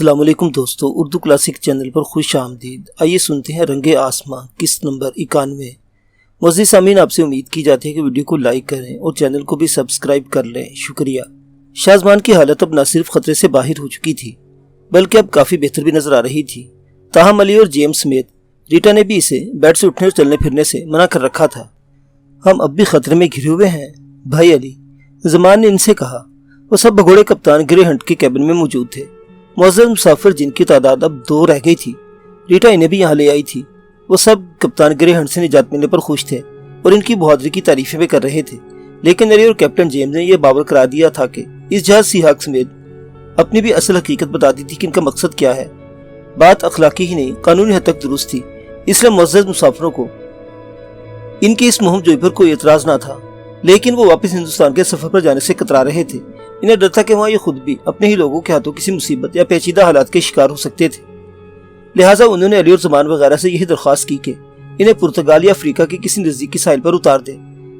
السلام علیکم دوستو، اردو کلاسک چینل پر خوش آمدید۔ آئیے سنتے ہیں رنگ آسماں قسط نمبر 91۔ معزز سامعین، آپ سے امید کی جاتی ہے کہ ویڈیو کو لائک کریں اور چینل کو بھی سبسکرائب کر لیں، شکریہ۔ شازمان کی حالت اب نہ صرف خطرے سے باہر ہو چکی تھی بلکہ اب کافی بہتر بھی نظر آ رہی تھی۔ تاہم علی اور جیمز سمیت ریٹا نے بھی اسے بیڈ سے اٹھنے اور چلنے پھرنے سے منع کر رکھا تھا۔ ہم اب بھی خطرے میں گھرے ہوئے ہیں بھائی علی، زمان نے ان سے کہا۔ وہ سب بھگوڑے کپتان گرے ہنٹ کے کیبن میں موجود تھے۔ معزز مسافر جن کی تعداد اب 2 رہ گئی تھی، ریٹا انہیں بھی یہاں لے آئی تھی۔ وہ سب کپتان گرے ہنٹ سے نجات ملنے پر خوش تھے اور ان کی بہادری کی تعریفیں بھی کر رہے تھے، لیکن علی اور کیپٹن جیمز نے یہ باور کرا دیا تھا کہ اس جہاز سی ہاک سمیت اپنی بھی اصل حقیقت بتا دی تھی کہ ان کا مقصد کیا ہے۔ بات اخلاقی ہی نہیں، قانونی حد تک درست تھی، اس لیے معزز مسافروں کو ان کی اس مہم جوئی پر کوئی اعتراض نہ تھا، لیکن وہ واپس ہندوستان کے سفر پر جانے سے کترا رہے تھے۔ انہیں ڈر تھا کہ وہاں یہ خود بھی اپنے ہی لوگوں کے ہاتھوں کسی مصیبت یا پیچیدہ حالات کے شکار ہو سکتے تھے۔ لہٰذا انہوں نے علی اور زمان وغیرہ سے یہی درخواست کی کہ انہیں پرتگال یا افریقہ کے کسی نزدیکی ساحل پر اتار دیں،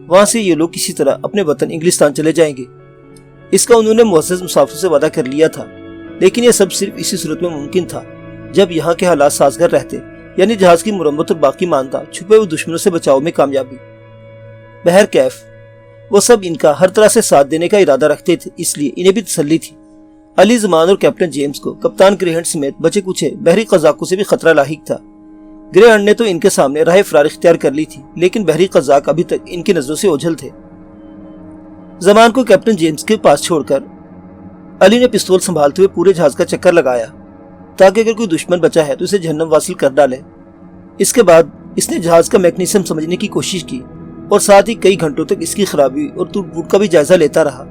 وہاں سے یہ لوگ کسی طرح اپنے وطن انگلستان چلے جائیں گے۔ اس کا انہوں نے معزز مسافروں سے وعدہ کر لیا تھا، لیکن یہ سب صرف اسی صورت میں ممکن تھا جب یہاں کے حالات سازگار رہتے، یعنی جہاز کی مرمت اور باقی ماندہ چھپے ہوئے دشمنوں سے بچاؤ میں کامیابی۔ بہرکیف وہ سب ان کا ہر طرح سے ساتھ دینے کا ارادہ رکھتے تھے، اس لیے انہیں بھی تسلی تھی۔ علی، زمان اور کیپٹن جیمز کو کپتان گرے ہنٹ سمیت بچے کچھے بحری قزاقوں سے بھی خطرہ لاحق تھا۔ گرے ہنٹ نے تو ان کے سامنے راہ فرار اختیار کر لی تھی، لیکن بحری قزاق ابھی تک ان کی نظروں سے اوجھل تھے۔ زمان کو کیپٹن جیمز کے پاس چھوڑ کر علی نے پستول سنبھالتے ہوئے پورے جہاز کا چکر لگایا تاکہ اگر کوئی دشمن بچا ہے تو اسے جہنم واصل کر ڈالے۔ اس کے بعد اس نے جہاز کا میکنزم سمجھنے کی کوشش کی اور ساتھ ہی کئی گھنٹوں تک اس کی خرابی اور ٹوٹ پھوٹ کا بھی جائزہ لیتا رہا۔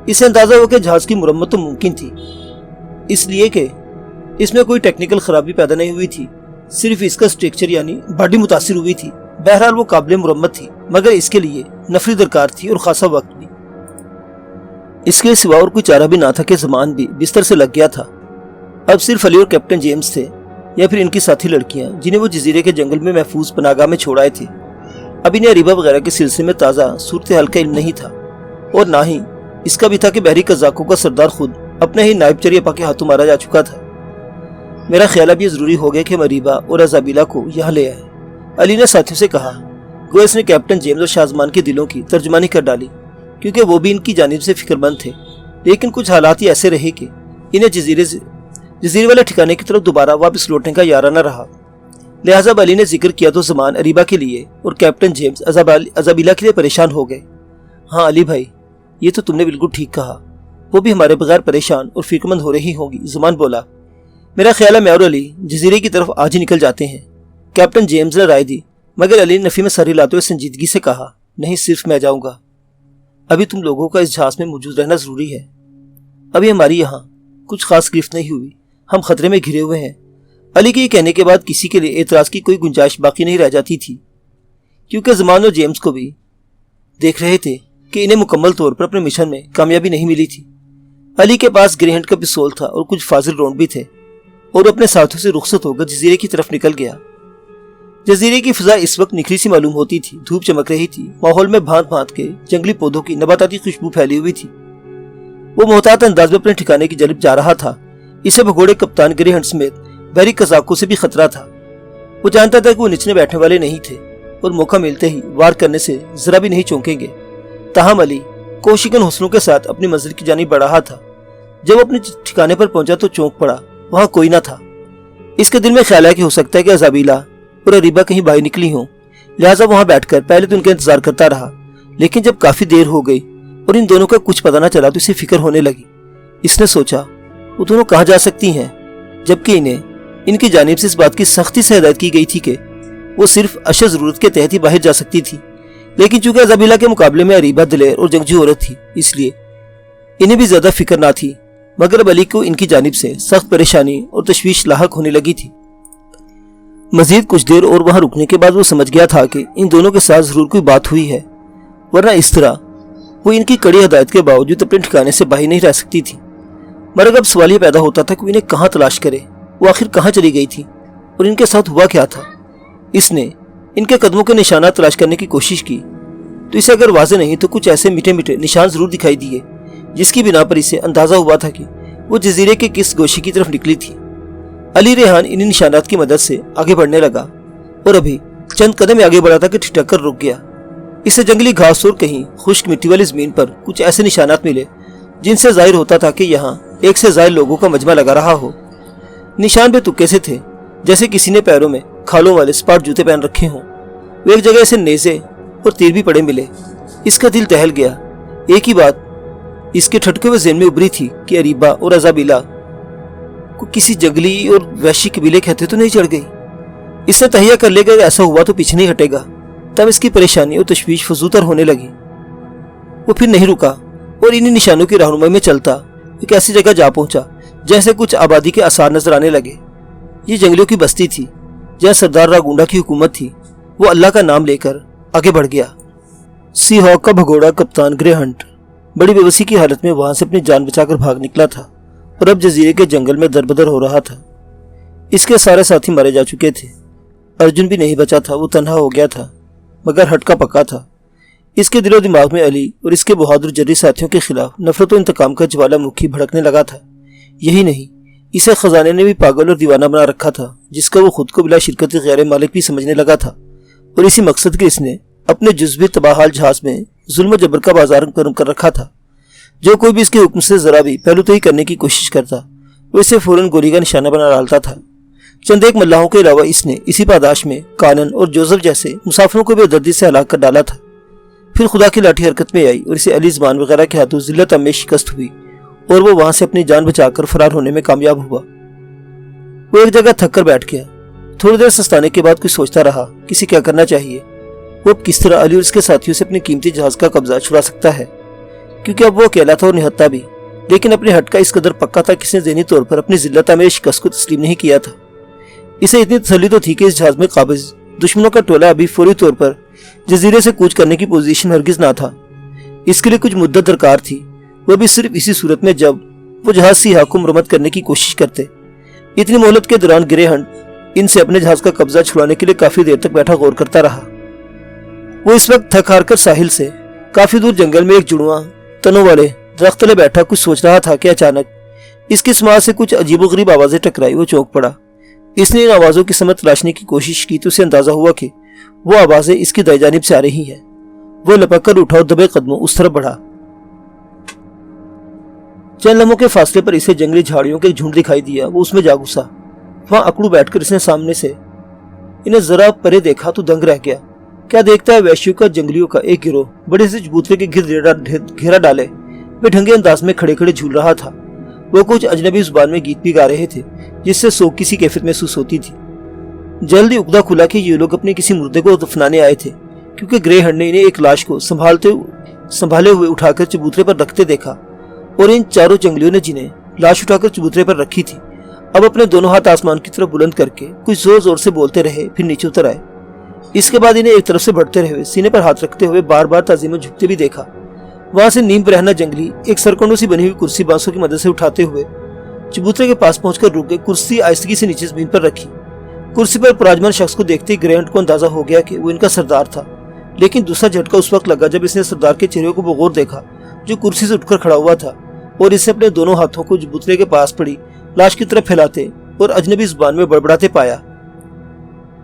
اسے اندازہ ہوا کہ جہاز کی مرمت تو ممکن تھی، اس لیے کہ اس میں کوئی ٹیکنیکل خرابی پیدا نہیں ہوئی تھی، صرف اس کا اسٹرکچر یعنی باڈی متاثر ہوئی تھی۔ بہرحال وہ قابل مرمت تھی، مگر اس کے لیے نفری درکار تھی اور خاصا وقت بھی۔ اس کے سوا اور کوئی چارہ بھی نہ تھا کہ زمان بھی بستر سے لگ گیا تھا۔ اب صرف علی اور کیپٹن جیمز تھے یا پھر ان کی ساتھی لڑکیاں جنہیں وہ جزیرے کے جنگل میں محفوظ پناہگاہ میں چھوڑ آئے تھے۔ اب انہیں ریبا وغیرہ کے سلسلے میں تازہ صورتحال کا علم نہیں تھا، اور نہ ہی اس کا بھی تھا کہ بحری قزاقوں کا سردار خود اپنے ہی نائب چریپا کے ہاتھوں مارا جا چکا تھا۔ میرا خیال اب یہ ضروری ہو گیا کہ ہم ریبا اور ازابیلا کو یہاں لے آئے، علی نے ساتھیوں سے کہا۔ گویا اس نے کیپٹن جیمز اور شازمان کے دلوں کی ترجمانی کر ڈالی، کیونکہ وہ بھی ان کی جانب سے فکر مند تھے، لیکن کچھ حالات ہی ایسے رہے کہ انہیں جزیرے والے ٹھکانے کی طرف دوبارہ واپس لوٹنے کا یارہ نہ رہا۔ لہٰذا علی نے ذکر کیا تو زمان اریبا کے لیے اور کیپٹن جیمز ازابیلا کے لیے پریشان ہو گئے۔ ہاں علی بھائی، یہ تو تم نے بالکل ٹھیک کہا، وہ بھی ہمارے بغیر پریشان اور فکر مند ہو رہی ہوں گی، زمان بولا۔ میرا خیال ہے میں اور علی جزیرے کی طرف آج ہی نکل جاتے ہیں، کیپٹن جیمز نے رائے دی، مگر علی نے نفی میں سر ہلاتے ہوئے سنجیدگی سے کہا، نہیں، صرف میں جاؤں گا۔ ابھی تم لوگوں کا اس جہاز میں موجود رہنا ضروری ہے۔ ابھی ہماری یہاں کچھ خاص گرفت نہیں ہوئی، ہم خطرے میں گھرے ہوئے ہیں۔ علی کے یہ کہنے کے بعد کسی کے لیے اعتراض کی کوئی گنجائش باقی نہیں رہ جاتی تھی، کیونکہ زمان اور جیمز کو بھی دیکھ رہے تھے کہ انہیں مکمل طور پر اپنے مشن میں کامیابی نہیں ملی تھی۔ علی کے پاس گرے ہنٹ کا پستول تھا اور کچھ فاضل رونڈ بھی تھے، اور اپنے ساتھیوں سے رخصت ہو کر جزیرے کی طرف نکل گیا۔ جزیرے کی فضا اس وقت نکھری سی معلوم ہوتی تھی، دھوپ چمک رہی تھی، ماحول میں بھانت بھانت کے جنگلی پودوں کی نباتاتی خوشبو پھیلی ہوئی تھی۔ وہ محتاط انداز میں اپنے ٹھکانے کی جانب جا رہا تھا۔ اسے بھگوڑے کپتان گرے ہنٹ سمیت بحری قزاقوں سے بھی خطرہ تھا۔ وہ جانتا تھا کہ وہ نچنے بیٹھنے والے نہیں تھے اور موقع ملتے ہی وار کرنے سے ذرا بھی نہیں چونکیں گے۔ تاہم علی کوششن حسنوں کے ساتھ اپنی منزل کی جانب بڑھ رہا تھا۔ جب وہ اپنے ٹھکانے پر پہنچا تو چونک پڑا، وہاں کوئی نہ تھا۔ اس کے دل میں خیال ہے کہ ہو سکتا ہے کہ ازابیلا اور اریبا کہیں باہر نکلی ہوں، لہٰذا وہاں بیٹھ کر پہلے تو ان کا انتظار کرتا رہا، لیکن جب کافی دیر ہو گئی اور ان دونوں کا کچھ پتہ نہ چلا تو اسے فکر ہونے لگی۔ اس نے سوچا وہ دونوں کہاں جا سکتی ہیں، جبکہ انہیں ان کی جانب سے اس بات کی سختی سے ہدایت کی گئی تھی کہ وہ صرف اشد ضرورت کے تحت ہی باہر جا سکتی تھی۔ لیکن چونکہ ازابیلا کے مقابلے میں اریبا دلیر اور جنگجو عورت تھی، اس لیے انہیں بھی زیادہ فکر نہ تھی، مگر اب علی کو ان کی جانب سے سخت پریشانی اور تشویش لاحق ہونے لگی تھی۔ مزید کچھ دیر اور وہاں رکنے کے بعد وہ سمجھ گیا تھا کہ ان دونوں کے ساتھ ضرور کوئی بات ہوئی ہے، ورنہ اس طرح وہ ان کی کڑی ہدایت کے باوجود اپنے ٹھکانے سے باہر نہیں رہ سکتی تھی۔ مگر اب سوال یہ پیدا ہوتا تھا کہ انہیں کہاں تلاش کرے، وہ آخر کہاں چلی گئی تھی اور ان کے ساتھ ہوا کیا تھا۔ اس نے ان کے قدموں کے نشانات تلاش کرنے کی کوشش کی تو اسے اگر واضح نہیں تو کچھ ایسے میٹھے میٹھے نشان ضرور دکھائی دیے جس کی بنا پر اسے اندازہ ہوا تھا کہ वो जजीरे के किस गोशी की तरफ निकली थी। अली रेहान इन निशानात की मदद से आगे बढ़ने लगा और अभी चंद कदम आगे बढ़ा था कि ठिठक कर रुक गया। इसे जंगली घास और कहीं खुश्क मिट्टी वाली जमीन पर कुछ ऐसे निशानात मिले जिनसे जाहिर होता था कि यहाँ एक से ज्यादा लोगों का मजमा लगा रहा हो। निशान बेतुके से थे, जैसे किसी ने पैरों में खालों वाले स्पाट जूते पहन रखे हों। वो एक जगह से नेज़े और तीर भी पड़े मिले। इसका दिल दहल गया। एक ही बात इसके ठटके हुए ज़हन में उभरी थी कि अरीबा और अजाबिला को किसी जंगली और वैश्य कबीले कहते तो नहीं चढ़ गई। इससे तहिया कर लेगा ऐसा हुआ तो पीछे नहीं हटेगा। तब इसकी परेशानी और तशवीश फजूतर होने लगी। वो फिर नहीं रुका और इन्हीं निशानों की रहनुमाई में चलता एक ऐसी जगह जा पहुंचा जैसे कुछ आबादी के आसार नजर आने लगे। ये जंगलियों की बस्ती थी जहाँ सरदार रागुंडा की हुकूमत थी। वो अल्लाह का नाम लेकर आगे बढ़ गया। सी हॉक का भगोड़ा कप्तान ग्रे हंट बड़ी बेबसी की हालत में वहां से अपनी जान बचाकर भाग निकला था और अब जजीरे के जंगल में दरबदर हो रहा था। इसके सारे साथी मारे जा चुके थे। अर्जुन भी नहीं बचा था। वो तन्हा हो गया था, मगर हट का पक्का था। इसके दिलो दिमाग में अली और इसके बहादुर जर्री साथियों के खिलाफ नफरत और इंतकाम का ज्वालामुखी भड़कने लगा था। यही नहीं, इसे खजाने ने भी पागल और दीवाना बना रखा था, जिसका वो खुद को बिला शिरकत गैर मालिक भी समझने लगा था। और इसी मकसद के इसने अपने जुज़्वी तबाहाल जहाज में जुल्म जबर का बाजार गर्म कर रखा था। जो कोई भी इसके हुक्म से जरा भी पहलू तो ही करने की कोशिश करता, वो इसे फौरन गोली का निशाना बना डालता था। चंद एक मल्लाहों के अलावा इसने इसी पादाश में कानन और जोसेफ जैसे मुसाफिरों को बेदर्दी से हलाक कर डाला था। फिर खुदा की लाठी हरकत में आई और इसे अली ज़बान वगैरह के हाथों जिल्लत में शिकस्त हुई और वो वहां से अपनी जान बचाकर फरार होने में कामयाब हुआ। वो एक जगह थक कर बैठ गया। थोड़ी देर सस्ताने के बाद कुछ सोचता रहा किसी क्या करना चाहिए। वो अब किस तरह अली और उसके साथियों से अपने कीमती जहाज का कब्जा छुड़ा सकता है, क्योंकि अब वो अकेला था और निहत्ता भी। लेकिन अपने हट का इस कदर पक्का था कि इसने ज़हनी तौर पर अपनी जिल्लत में शिकस्त को तस्लीम नहीं किया था। इसे इतनी तसल्ली तो थी कि इस जहाज में काबिज दुश्मनों का टोला अभी फौरी तौर पर जजीरे से कूच करने की पोजीशन हरगिज ना था। इसके लिए कुछ मुद्दत दरकार थी, वो भी सिर्फ इसी सूरत में जब वो जहाज सिहा को मुरम्मत करने की कोशिश करते। इतनी मोहलत के दौरान ग्रे हंट इनसे अपने जहाज का कब्जा छुड़ाने के लिए काफी देर तक बैठा गौर करता रहा। वो इस वक्त थक हार कर साहिल से काफी दूर जंगल में एक जुड़वा तनों वाले दरख्त तले बैठा कुछ सोच रहा था कि अचानक इसकी समाज से कुछ अजीबोगरीब आवाजें टकराई। वो चौंक पड़ा। इसने इन आवाजों की समझ तलाशने की कोशिश की तो उसे अंदाजा हुआ कि वो आवाजें इसकी दाईं जानिब से आ रही हैं। वो लपक कर उठा और दबे कदमों उस तरफ बढ़ा। चंद लम्हों के फासले पर इसे जंगली झाड़ियों के झुंड दिखाई दिया। वो उसमें जा घुसा। वहां अकड़ू बैठकर इसने सामने से इन्हें जरा परे देखा तो दंग रह गया। क्या देखता है, वैश्यों का जंगलियों का एक गिरोह बड़े से चबूतरे के घेरा डाले वे ढंगे अंदाज में खड़े खड़े झूल रहा था। वो कुछ अजनबी जुबान में गीत भी गा रहे थे जिससे सोग की सी कैफियत महसूस होती थी। जल्दी उकदा खुला कि ये लोग अपने किसी मुर्दे को दफनाने आए थे, क्योंकि ग्रे हंट ने इन्हें एक लाश को संभाले हुए उठाकर चबूतरे पर रखते देखा और इन चारों जंगलियों ने जिन्हें लाश उठाकर चबूतरे पर रखी थी अब अपने दोनों हाथ आसमान की तरफ बुलंद करके कुछ जोर जोर से बोलते रहे, फिर नीचे उतर आए। इसके बाद इन्हें एक तरफ से बढ़ते रहे सीने पर हाथ रखते हुए बार बार ताजीम में झुकते भी देखा। वहां से नीम पर रहना जंगली एक सरकंडों से बनी हुई कुर्सी बांसों की मदद से उठाते हुए चबूतरे के पास पहुंचकर रुक गए। कुर्सी आहिस्तगी से नीचे जमीन पर रखी। कुर्सी पर पराजमान शख्स को देखते ही ग्रे हंट को अंदाजा हो गया कि वो इनका सरदार था, लेकिन दूसरा झटका उस वक्त लगा जब इसने सरदार के चेहरे को बगौर देखा जो कुर्सी से उठकर खड़ा हुआ था और इसे अपने दोनों हाथों को चबूतरे के पास पड़ी लाश की तरफ फैलाते और अजनबी जुबान में बड़बड़ाते पाया।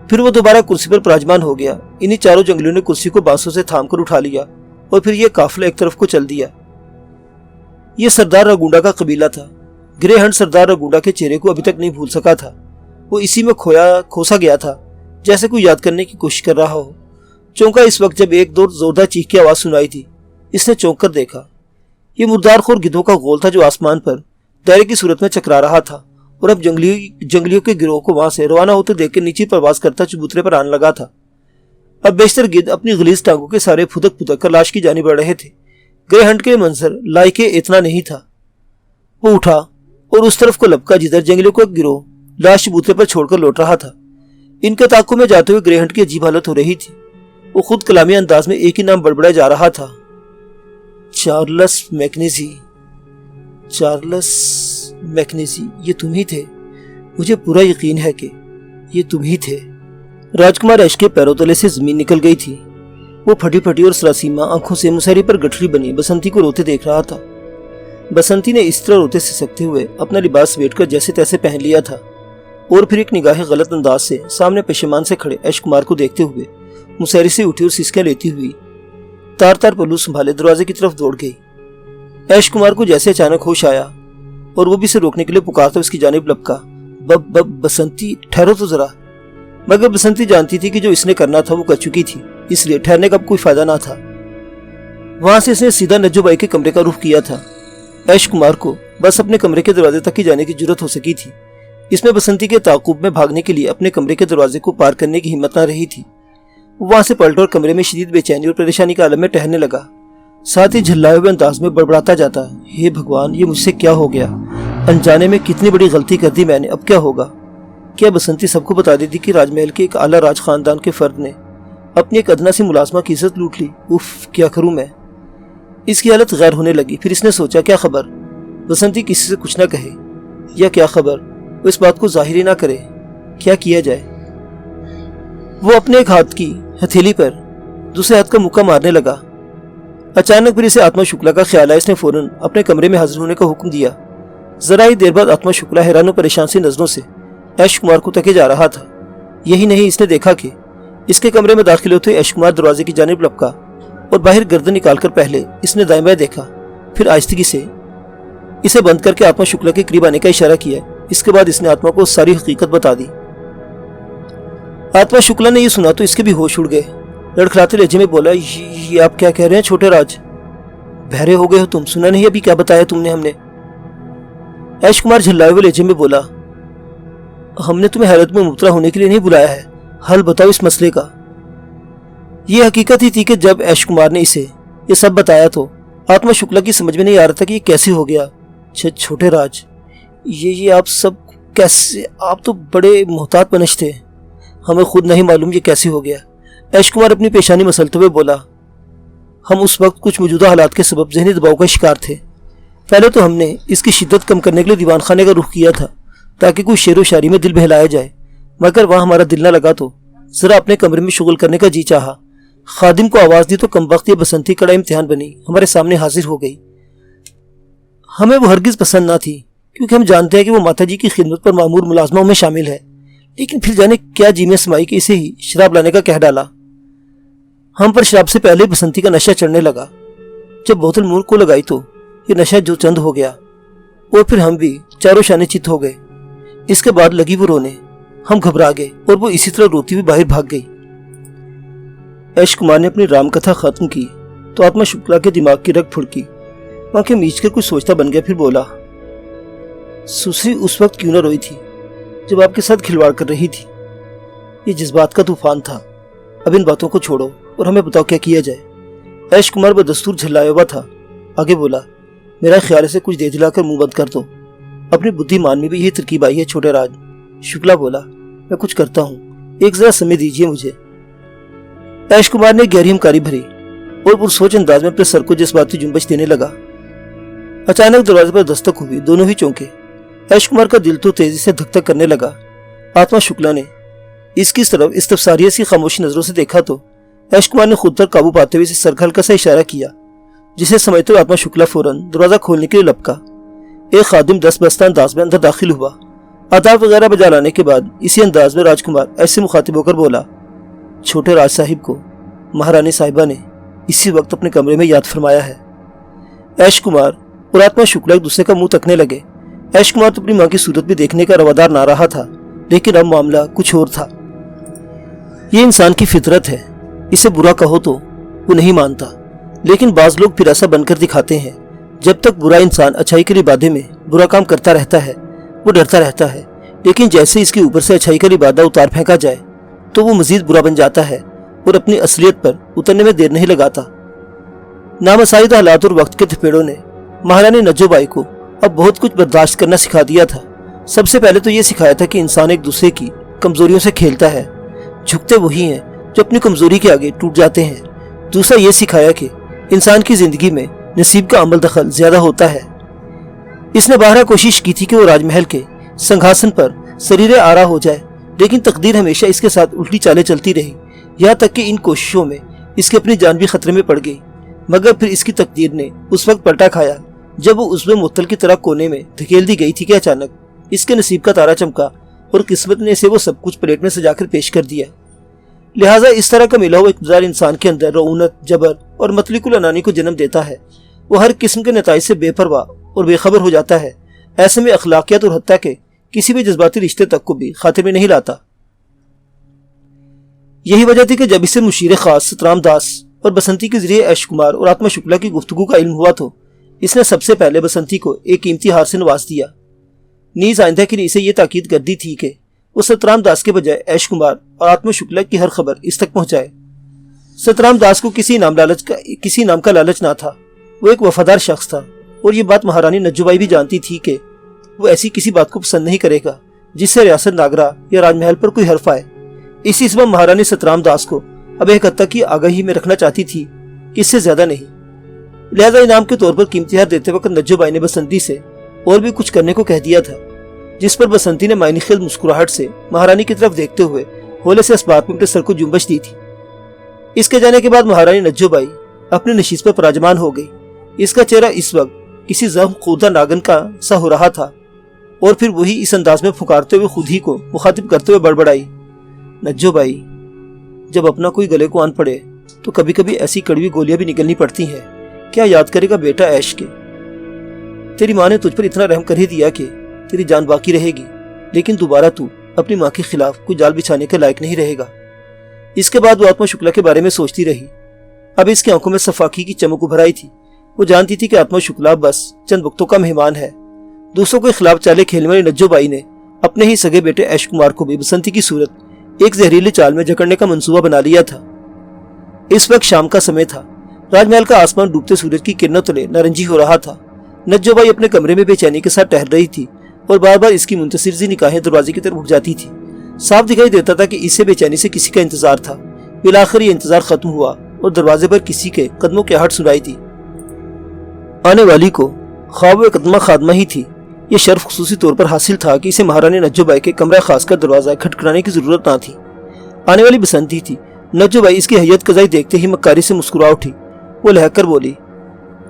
फिर वो दोबारा कुर्सी पर पराजमान हो गया। इन्हीं चारों जंगलियों ने कुर्सी को बांसों से थाम कर उठा लिया और फिर ये काफिला एक तरफ को चल दिया। ये सरदार रागुंडा का कबीला था। ग्रे हंट सरदार रागुंडा के चेहरे को अभी तक नहीं भूल सका था। वो इसी में खोसा गया था, जैसे कोई याद करने की कोशिश कर रहा हो। चौंका इस वक्त जब एक दो जोरदार चीख की आवाज सुनाई थी। इसने चौंक कर देखा। ये मुर्दारखोर गिद्धों का गोल था जो आसमान पर दायरे की सूरत में चकरा रहा था और अब जंगलियों के गिरोह को वहां से रवाना होते देख के नीचे परवाज करता चबूतरे पर आने लगा था। अब बेशतर गिद्ध अपनी गलीज टांगों के सारे फुदक फुदक कर लाश की जानिब बढ़ रहे थे। ग्रे हंट के मंजर लायके इतना नहीं था। वो उठा और उस तरफ को लपका जिधर जंगलियों का गिरोह लाश चबूतरे पर छोड़कर लौट रहा था। इनके ताकों में जाते हुए ग्रे हंट की अजीब हालत हो रही थी। वो खुद कलामी अंदाज में एक ही नाम बड़बड़ाया जा रहा था, चार्ल्स मैकेंजी। चार्ल्स मैकेंजी, ये तुम ही थे। मुझे पूरा यकीन है कि ये तुम ही थे। राजकुमार ऐश के पैरों तले से जमीन निकल गई थी। वो फटी फटी और सरासीमा आंखों से मुसहरी पर गठरी बनी बसंती को रोते देख रहा था। बसंती ने इस तरह रोते सिसकते हुए अपना लिबास समेट कर जैसे तैसे पहन लिया था और फिर एक निगाह गलत अंदाज से सामने पेशेमान से खड़े ऐश कुमार को देखते हुए मुसहरी से उठी और सिसकियां लेती हुई तार तार पल्लू संभाले दरवाजे की तरफ दौड़ गई। ऐश कुमार को जैसे अचानक होश आया और वो भी इसे रोकने के लिए पुकारता उसकी जानिब लपका, बसंती ठहरो तो जरा। मगर बसंती जानती थी कि जो इसने करना था वो कर चुकी थी, इसलिए ठहरने का कोई फायदा ना था। वहां से इसने सीधा नज्जो बाई के कमरे का रुख किया था। ऐश कुमार को बस अपने कमरे के दरवाजे तक ही जाने की जरूरत हो सकी थी। इसमें बसंती के ताकुब में भागने के लिए अपने कमरे के दरवाजे को पार करने की हिम्मत न रही थी। वो वहां से पलटा और कमरे में शदीद बेचैनी और परेशानी के आलम में टहलने लगा, साथ ही झल्लाए हुए अंदाज में बड़बड़ाता जाता, हे भगवान, ये मुझसे क्या हो गया? अनजाने में कितनी बड़ी गलती कर दी मैंने, अब क्या होगा? क्या बसंती सबको बता देती कि राजमहल के एक आला राज खानदान के फर्द ने अपनी एक अदना सी मुलाजमा की इज्जत लूट ली? उफ, क्या करूं मैं? इसकी हालत गैर होने लगी। फिर इसने सोचा, क्या खबर बसंती किसी से कुछ ना कहे, या क्या खबर वो इस बात को जाहिर ही ना करे, क्या किया जाए? वो अपने एक हाथ की हथेली पर दूसरे हाथ का मुक्का मारने लगा। अचानक फिर इसे आत्मा शुक्ला का ख्याल आया। इसने फौरन अपने कमरे में हाजिर होने का हुक्म दिया। जरा ही देर बाद आत्मा शुक्ला हैरान और परेशान सी नजरों से ऐश कुमार को तके जा रहा था। यही नहीं, इसने देखा कि इसके कमरे में दाखिल होते ऐश कुमार दरवाजे की जानिब लपका और बाहर गर्दन निकालकर पहले इसने दाएं बाएं देखा, फिर आहिस्तगी से इसे बंद करके आत्मा शुक्ला के करीब आने का इशारा किया। इसके बाद इसने आत्मा को सारी हकीकत बता दी। आत्मा शुक्ला ने यह सुना तो इसके भी होश उड़ गए। लड़खड़ाते लहजे में बोला, ये आप क्या कह रहे हैं छोटे राज? बहरे हो गए हो तुम? सुना नहीं अभी क्या बताया तुमने हमने? ऐश कुमार झल्लाए हुए लहजे में बोला, हमने तुम्हें हैरत में मुबतला होने के लिए नहीं बुलाया है, हल बताओ इस मसले का। यह हकीकत ही थी कि जब ऐश कुमार ने इसे ये सब बताया तो आत्मा शुक्ला की समझ में नहीं आ रहा था कि ये कैसे हो गया। छोटे राज, ये आप सब कैसे? आप तो बड़े मोहतात बनश थे, हमें खुद नहीं मालूम ये कैसे हो गया। ऐश कुमार अपनी पेशानी मसलते हुए बोला, हम उस वक्त कुछ मौजूदा हालात के सबब ज़हनी दबाव का शिकार थे। पहले तो हमने इसकी शिद्दत कम करने के लिए दीवान खाने का रुख किया था ताकि कोई शेर व शायरी में दिल बहलाया जाए, मगर वहाँ हमारा दिल न लगा तो ज़रा अपने कमरे में शुगल करने का जी चाहा। खादिम को आवाज़ दी तो कमबख्त ये बसंती कड़ा इम्तिहान बनी हमारे सामने हाजिर हो गई। हमें वो हरगिज़ पसंद ना थी क्योंकि हम जानते हैं कि वो माता जी की खिदमत पर मामूर मुलाजमाओं में शामिल है, लेकिन फिर जाने क्या जी में समाई कि इसे ही शराब लाने का कह डाला। हम पर शराब से पहले बसंती का नशा चढ़ने लगा। जब बोतल मुंह को लगाई तो ये नशा जो चंद हो गया और फिर हम भी चारों शाने चित हो गए। इसके बाद लगी वो रोने, हम घबरा गए और वो इसी तरह रोती हुई बाहर भाग गई। ऐश कुमार ने अपनी रामकथा खत्म की तो आत्मा शुक्ला के दिमाग की रग फुड़की, आंखें मीच कर कुछ सोचता बन गया। फिर बोला, सुसरी उस वक्त क्यों न रोई थी जब आपके साथ खिलवाड़ कर रही थी? ये जज्बात का तूफान था। अब इन बातों को छोड़ो और हमें बताओ क्या किया जाए। ऐश कुमार बदस्तूर झल्लाया हुआ था। आगे बोला, मेरा ख्याल से कुछ दे दिलाकर मुंह बंद कर दो। अपनी बुद्धिमान में भी यही तरकीब आई है छोटे राज। शुक्ला बोला, मैं कुछ करता हूँ, एक जरा समय दीजिए मुझे। ऐश कुमार ने गहरी हमकारी भरी और पुरसोच अंदाज में अपने सर को जज्बाती जुम्बश देने लगा। अचानक दरवाजे पर दस्तक हुई। दोनों ही चौंके। ऐश कुमार का दिल तो तेजी से धक धक करने लगा। आत्मा शुक्ला ने इसकी तरफ इस्तफसारियत सी खामोशी नजरों से देखा तो ऐश कुमार ने खुद पर काबू पाते हुए इसे सर हल्का सा इशारा किया, जिसे समझते हुए आत्मा शुक्ला फौरन दरवाजा खोलने के लिए लपका। एक खादिम दस्त बस्ता अंदाज में अंदर दाखिल हुआ। आदाब वगैरह बजा लाने के बाद इसी अंदाज में राजकुमार ऐसे मुखातिब होकर बोला, छोटे राज साहिब को महारानी साहिबा ने इसी वक्त अपने कमरे में याद फरमाया है। ऐश कुमार और आत्मा शुक्ला एक दूसरे का मुंह तकने लगे। ऐश कुमार तो अपनी माँ की सूरत भी देखने का रवादार ना रहा था, लेकिन अब मामला कुछ और था। ये इंसान की फितरत है, इसे बुरा कहो तो वो नहीं मानता, लेकिन बाज लोग फिर ऐसा बनकर दिखाते हैं। जब तक बुरा इंसान अच्छाई के लिबादे में बुरा काम करता रहता है वो डरता रहता है, लेकिन जैसे इसके ऊपर से अच्छाई का लिबादा उतार फेंका जाए तो वो मजीद बुरा बन जाता है और अपनी असलियत पर उतरने में देर नहीं लगाता। नामसाइद हालात और वक्त के थपेड़ों ने महारानी नज्जो बाई को अब बहुत कुछ बर्दाश्त करना सिखा दिया था। सबसे पहले तो ये सिखाया था कि इंसान एक दूसरे की कमजोरियों से खेलता है, झुकते वही हैं जो अपनी कमजोरी के आगे टूट जाते हैं। दूसरा ये सिखाया कि इंसान की जिंदगी में नसीब का अमल दखल ज्यादा होता है। इसने बारहा कोशिश की थी कि वो राजमहल के सिंहासन पर सरीरे आरा हो जाए, लेकिन तकदीर हमेशा इसके साथ उल्टी चालें चलती रही, यहाँ तक कि इन कोशिशों में इसकी अपनी जान भी खतरे में पड़ गई। मगर फिर इसकी तकदीर ने उस वक्त पलटा खाया جب وہ اس میں معطل کی طرح کونے میں دھکیل دی گئی تھی کہ اچانک اس کے نصیب کا تارا چمکا اور قسمت نے اسے وہ سب کچھ پلیٹ میں سجا کر پیش کر دیا۔ لہٰذا اس طرح کا ملا ہوا اقتدار انسان کے اندر رعونت، جبر اور مطلق العنانی کو جنم دیتا ہے۔ وہ ہر قسم کے نتائج سے بے پرواہ اور بے خبر ہو جاتا ہے۔ ایسے میں اخلاقیات اور حتیٰ کہ کسی بھی جذباتی رشتے تک کو بھی خاطر میں نہیں لاتا۔ یہی وجہ تھی کہ جب اسے مشیر خاص سترام داس اور بسنتی کے ذریعے ایش کمار اور آتما شکلا کی گفتگو کا علم ہوا تو اس نے سب سے پہلے بسنتی کو ایک قیمتی ہار سے نواز دیا۔ نیز آئندہ کے لیے اسے یہ تاکید کر دی تھی کہ وہ سترام داس کے بجائے ایش کمار اور آتما شکلا کی ہر خبر اس تک پہنچائے۔ سترام داس کو کسی نام کا لالچ نہ تھا۔ وہ ایک وفادار شخص تھا اور یہ بات مہارانی نجو بائی بھی جانتی تھی کہ وہ ایسی کسی بات کو پسند نہیں کرے گا جس سے ریاست ناگرا یا راج محل پر کوئی حرف آئے۔ اسی سبب مہارانی سترام داس کو اب ایک حد تک کی آگاہی میں رکھنا چاہتی تھی کہ اس سے زیادہ نہیں۔ لہذا انعام کے طور پر قیمتی ہار دیتے وقت نجو بائی نے بسنتی سے اور بھی کچھ کرنے کو کہہ دیا تھا، جس پر بسنتی نے معنی خیز مسکراہٹ سے مہارانی کی طرف دیکھتے ہوئے ہولے سے اسباب میں اپنے سر کو جنبش دی تھی۔ اس کے جانے کے بعد مہارانی نجو بائی اپنے نشیز پر پراجمان ہو گئی۔ اس کا چہرہ اس وقت کسی زخم خوردہ ناگن کا سا ہو رہا تھا اور پھر وہی اس انداز میں پھکارتے ہوئے خود ہی کو مخاطب کرتے ہوئے بڑبڑائی، نجو بائی، جب اپنا کوئی گلے کو آن پڑے تو کبھی کبھی ایسی کڑوی گولیاں بھی نکلنی پڑتی ہیں۔ کیا یاد کرے گا بیٹا ایش کے؟ تیری ماں نے تجھ پر اتنا رحم کر ہی دیا کہ تیری جان باقی رہے گی، لیکن دوبارہ تو اپنی ماں کے خلاف کوئی جال بچھانے کے لائق نہیں رہے گا۔ اس کے بعد وہ آتما شکلا کے بارے میں سوچتی رہی۔ اب اس کی آنکھوں میں صفاقی کی چمک ابھر آئی تھی۔ وہ جانتی تھی کہ آتما شکلا بس چند وقتوں کا مہمان ہے۔ دوسروں کے خلاف چالے کھیلنے والی نجو بائی نے اپنے ہی سگے بیٹے ایش کمار کو بھی بسنتی کی صورت ایک زہریلی چال میں جکڑنے کا منصوبہ بنا لیا تھا۔ اس وقت شام کا سمے تھا۔ راج محل کا آسمان ڈوبتے سورج کی کرنوں تلے نارنجی ہو رہا تھا۔ نجو بائی اپنے کمرے میں بے چینی کے ساتھ ٹہل رہی تھی اور بار بار اس کی منتصر سی نگاہیں دروازے کی طرف اٹھ جاتی تھی۔ صاف دکھائی دیتا تھا کہ اسے بے چینی سے کسی کا انتظار تھا۔ بالآخر یہ انتظار ختم ہوا اور دروازے پر کسی کے قدموں کی آہٹ سنائی دی۔ آنے والی کو خواب و قدمہ خادمہ ہی تھی۔ یہ شرف خصوصی طور پر حاصل تھا کہ اسے مہارانی نجو بائی کے کمرہ خاص کا دروازہ کھٹکھٹانے کی ضرورت نہ تھی۔ آنے والی بسنتی تھی۔ نجو بائی اس کی حیت قضائی دیکھتے ہی مکاری سے مسکرا اٹھی۔ وہ لہک کر بولی،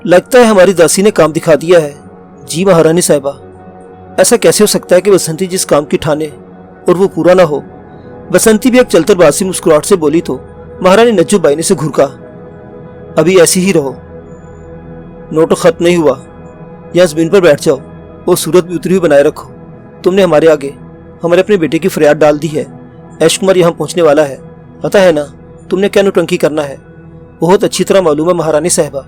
لگتا ہے ہماری داسی نے کام دکھا دیا ہے۔ جی مہارانی صاحبہ، ایسا کیسے ہو سکتا ہے کہ بسنتی جس کام کی ٹھانے اور وہ پورا نہ ہو؟ بسنتی بھی ایک چلتر باسی مسکراہٹ سے بولی تو مہارانی نجو بائی نے سے گھرکا، ابھی ایسی ہی رہو، نوٹ خط نہیں ہوا، یہاں زمین پر بیٹھ جاؤ اور صورت بھی اتری ہوئی بنائے رکھو۔ تم نے ہمارے آگے ہمارے اپنے بیٹے کی فریاد ڈال دی ہے۔ ایش کمار یہاں پہنچنے والا ہے، پتہ ہے نا تم نے کیا نوٹنکی کرنا ہے؟ بہت اچھی طرح معلوم ہے مہارانی صاحبہ،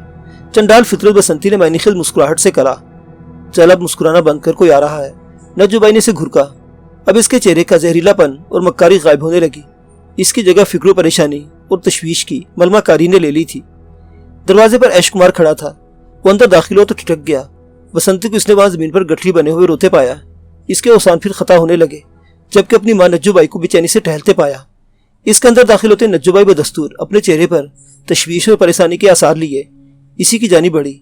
چنڈال فطرت بسنتی نے معنی خیز مسکراہٹ سے کہا۔ چل اب مسکرانا بند کر، کوئی آ رہا ہے۔ نجو بائی نے سے گھرکا۔ اب اس کے چہرے کا زہریلا پن اور مکاری غائب ہونے لگی۔ اس کی جگہ فکر و پریشانی اور تشویش کی ملمہ کاری نے لے لی تھی۔ دروازے پر ایش کمار کھڑا تھا۔ وہ اندر داخل ہوا تو ٹھٹک گیا۔ بسنتی کو اس نے وہاں زمین پر گٹھلی بنے ہوئے روتے پایا۔ اس کے اوسان پھر خطا ہونے لگے، جبکہ اپنی ماں نجو بائی کو بے چینی سے ٹہلتے پایا۔ اس کے اندر داخل ہوتے نجو بائی بدستور اپنے چہرے پر تشویش اور پریشانی کے آثار لیے اسی کی جانب بڑھی۔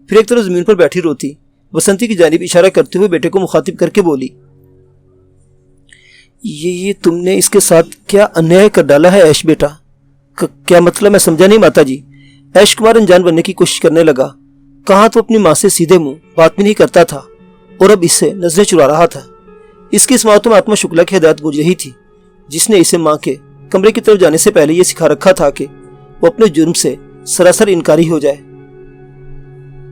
پھر ایک طرف زمین پر بیٹھی روتی بسنتی کی جانب اشارہ کرتے ہوئے بیٹے کو مخاطب کر کے بولی، یہ تم نے اس کے ساتھ کیا انیائے کر ڈالا ہے ایش بیٹا؟ کیا مطلب؟ میں سمجھا نہیں ماتا جی۔ ایش کمار انجان بننے کی کوشش کرنے لگا۔ کہاں تو اپنی ماں سے سیدھے منہ بات بھی نہیں کرتا تھا اور اب اس سے نظریں چرا رہا تھا۔ اس کی سماعتوں میں آتما شکلا کی ہدایت گونج رہی تھی، جس نے اسے ماں کے کمرے کی طرف جانے سے پہلے یہ سکھا رکھا تھا کہ وہ اپنے جرم سے سراسر انکاری ہو جائے۔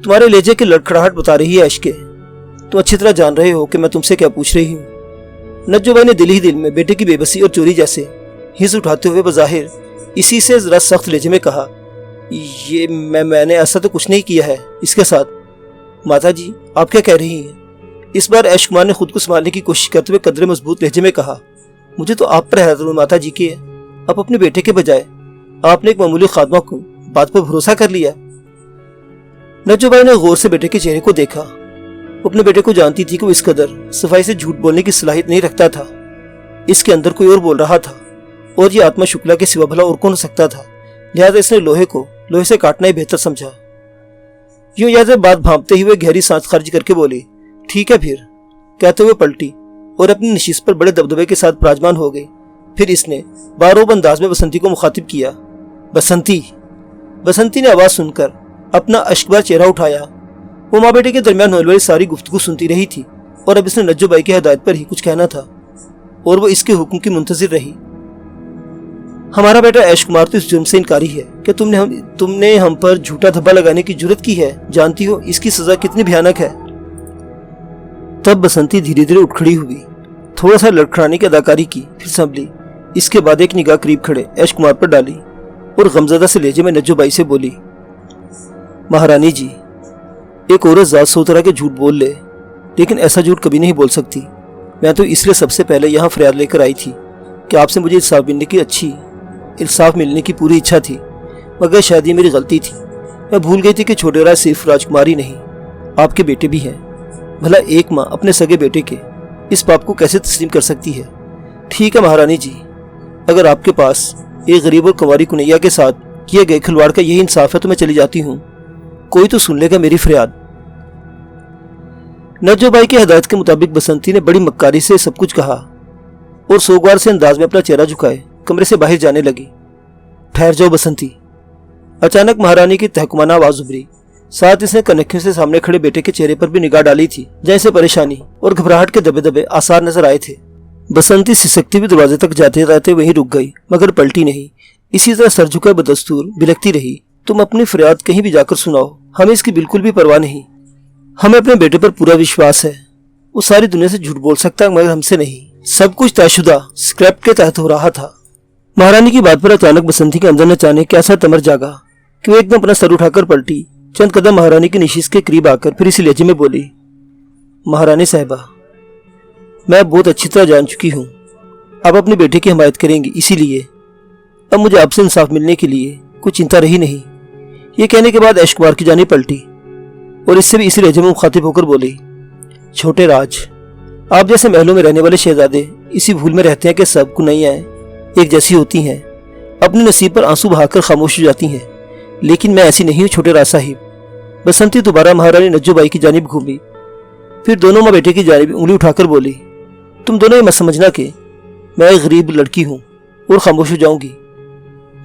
تمہارے لہجے کی لڑکھڑاہٹ بتا رہی ہے ایش کے، تم اچھی طرح جان رہے ہو کہ میں تم سے کیا پوچھ رہی ہوں۔ نجو بائی نے دل ہی دل میں بیٹے کی بے بسی اور چوری جیسے حس اٹھاتے ہوئے بظاہر اسی سے ذرا سخت لہجے میں کہا، یہ میں نے ایسا تو کچھ نہیں کیا ہے اس کے ساتھ۔ ماتا جی آپ کیا کہہ رہی ہیں؟ اس بار ایش کمار نے خود کو سنبھالنے کی کوشش کرتے ہوئے قدرے مضبوط لہجے میں کہا، مجھے تو آپ پر حیرت ماتا جی کی ہے۔ آپ اپنے بیٹے کے بجائے آپ نے ایک معمولی خادمہ کو بات پر بھروسہ کر لیا۔ نجو بائی نے غور سے بیٹے کے چہرے کو دیکھا۔ وہ اپنے بیٹے کو جانتی تھی کہ وہ اس قدر صفائی سے جھوٹ بولنے کی صلاحیت نہیں رکھتا تھا۔ اس کے اندر کوئی اور بول رہا تھا اور یہ آتما شکلا کے سوا بھلا اور کون ہو سکتا تھا۔ لہذا اس نے لوہے کو لوہے سے کاٹنا ہی بہتر سمجھا۔ یوں یاد بات بھانپتے ہوئے گہری سانس خارج کر کے بولی، ٹھیک ہے پھر، کہتے ہوئے پلٹی اور اپنی نشست پر بڑے دبدبے کے ساتھ پراجمان ہو گئی۔ پھر اس نے باروب انداز میں بسنتی کو مخاطب کیا، بسنتی۔ بسنتی نے آواز سن کر اپنا اشکبار چہرہ اٹھایا वो माँ बेटे के दरमियान होने वाली सारी गुफ्तगू सुनती रही थी और अब इसने नज्जो भाई की हिदायत पर ही कुछ कहना था और वो इसके हुक्म की मुंतजिर रही। हमारा बेटा ऐश कुमार तो इस जुर्म से इनकारी है। क्या तुमने हम पर झूठा धब्बा लगाने की जुर्रत की है? जानती हो इसकी सजा कितनी भयानक है। तब बसंती धीरे धीरे उठ खड़ी हुई, थोड़ा सा लड़खड़ाने की अदाकारी की, फिर संभली। इसके बाद एक निगाह करीब खड़े ऐश कुमार पर डाली और गमजदा से लहजे में नज्जो भाई से बोली, महारानी जी, एक औरत ज़ात सौ तरह के झूठ बोल ले, लेकिन ऐसा झूठ कभी नहीं बोल सकती। मैं तो इसलिए सबसे पहले यहाँ फरियाद लेकर आई थी कि आपसे मुझे इंसाफ मिलने की पूरी इच्छा थी, मगर शायद ये मेरी गलती थी। मैं भूल गई थी कि छोटे राज सिर्फ राजकुमारी नहीं, आपके बेटे भी हैं। भला एक माँ अपने सगे बेटे के इस पाप को कैसे तस्लीम कर सकती है? ठीक है महारानी जी, अगर आपके पास एक गरीब और कुंवारी कुनैया के साथ किए गए खिलवाड़ का यही इंसाफ है तो मैं चली जाती हूँ। कोई तो सुन लेगा मेरी फरियाद। नज्जो भाई की हिदायत के मुताबिक बसंती ने बड़ी मक्कारी से सब कुछ कहा और सोगवार से अंदाज में अपना चेहरा झुकाए कमरे से बाहर जाने लगी। ठहर जाओ बसंती। अचानक महारानी की तहकुमाना आवाज उभरी, साथ इसने कनखियों से सामने खड़े बेटे के चेहरे पर भी निगाह डाली थी, जैसे परेशानी और घबराहट के दबे दबे आसार नजर आए थे। बसंती सिसकती हुई दरवाजे तक जाते जाते वहीं रुक गई, मगर पलटी नहीं। इसी तरह सर झुकाए बदस्तूर बिलखती रही, तुम अपनी फरियाद कहीं भी जाकर सुनाओ, हमें इसकी बिल्कुल भी परवाह नहीं। हमें अपने बेटे पर पूरा विश्वास है। वो सारी दुनिया से झूठ बोल सकता है मगर हमसे नहीं। सब कुछ तयशुदा स्क्रिप्ट के तहत हो रहा था। महारानी की बात पर अचानक बसंती के अंदर न जाने कैसा तमर जागा कि वो एकदम अपना सर उठाकर पलटी, चंद कदम महारानी की निशिश के करीब आकर फिर इसी लहजे में बोली, महारानी साहिबा, मैं बहुत अच्छी तरह जान चुकी हूँ आप अपने बेटे की हिमायत करेंगी, इसीलिए अब मुझे आपसे इंसाफ मिलने के लिए कोई चिंता रही नहीं। ये कहने के बाद ऐश कुमार की जानी पलटी और इससे भी इसी लहजे में मुखातिब होकर बोली, छोटे राज, आप जैसे महलों में रहने वाले शहजादे इसी भूल में रहते हैं कि सब कुनैयाँ एक जैसी होती हैं, अपने नसीब पर आंसू बहाकर खामोश हो जाती हैं, लेकिन मैं ऐसी नहीं हूँ छोटे राज साहिब। बसंती दोबारा महारानी नज्जो बाई की जानिब घूमी, फिर दोनों माँ बेटे की जानिब उंगली उठाकर बोली, तुम दोनों ये मत समझना कि मैं एक गरीब लड़की हूँ और खामोश हो जाऊंगी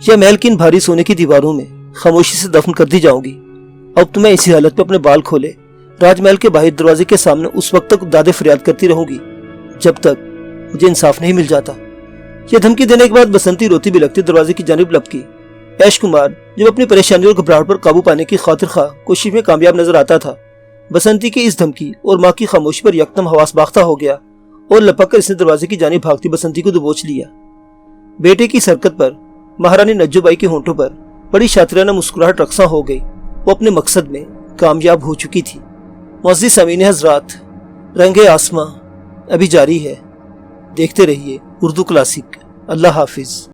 या महल की इन भारी सोने की दीवारों में खामोशी से दफन कर दी जाऊंगी। अब तुम्हें इसी हालत में अपने बाल खोले राजमहल के बाहर दरवाजे के सामने उस वक्त तक दादे फरियाद करती रहूंगी जब तक मुझे इंसाफ नहीं मिल जाता। यह धमकी देने के बाद बसंती रोती बिलखती दरवाजे की जानिब लपकी। ऐश कुमार जब अपनी परेशानी और घबराहट पर काबू पाने की खातिर खा कोशिश में कामयाब नजर आता था, बसंती की इस धमकी और माँ की खामोशी पर यकदम हवास बाख्ता हो गया और लपक कर इसने दरवाजे की जानिब भागती बसंती को दबोच लिया। बेटे की सरकत पर महारानी नज्जो बाई के होंठों पर बड़ी शातिराना मुस्कुराहट रक्सा हो गई। वो अपने मकसद में कामयाब हो चुकी थी। मुअज़्ज़िज़ सामीन हज़रात, रंगे आसमां अभी जारी है। देखते रहिए उर्दू क्लासिक। अल्लाह हाफिज।